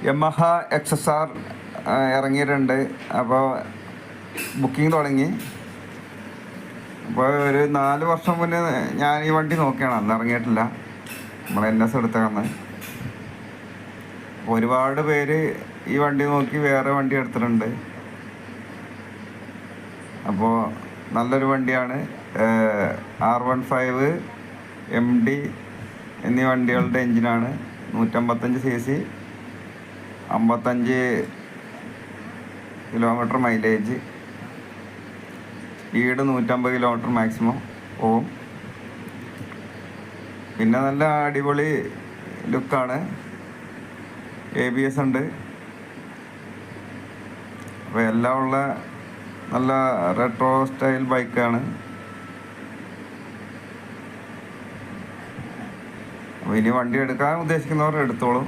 Yamaha XSR ഇറങ്ങിയിട്ടുണ്ട്. അപ്പോൾ booking തുടങ്ങി. അപ്പോൾ ഒരു 4 വർഷം മുന്നേ ഞാൻ ഈ വണ്ടി നോക്കിയാണ്, അന്ന് ഇറങ്ങിയിട്ടില്ല. നമ്മൾ NS എടുത്തതാണ്. ഒരുപാട് പേര് ഈ വണ്ടി നോക്കി വേറെ വണ്ടി എടുത്തിട്ടുണ്ട്. അപ്പോൾ നല്ലൊരു വണ്ടിയാണ്. R15 MD എന്നീ വണ്ടികളുടെ എൻജിനാണ്. 155 cc, 55 kilometre mileage, speed 150 kilometre maximum പോവും. പിന്നെ നല്ല അടിപൊളി ലുക്കാണ്. ABS ഉണ്ട്. അപ്പോൾ എല്ലാം ഉള്ള നല്ല റെട്രോ സ്റ്റൈൽ ബൈക്കാണ്. അപ്പോൾ ഇനി വണ്ടി എടുക്കാൻ ഉദ്ദേശിക്കുന്നവർ എടുത്തോളൂ.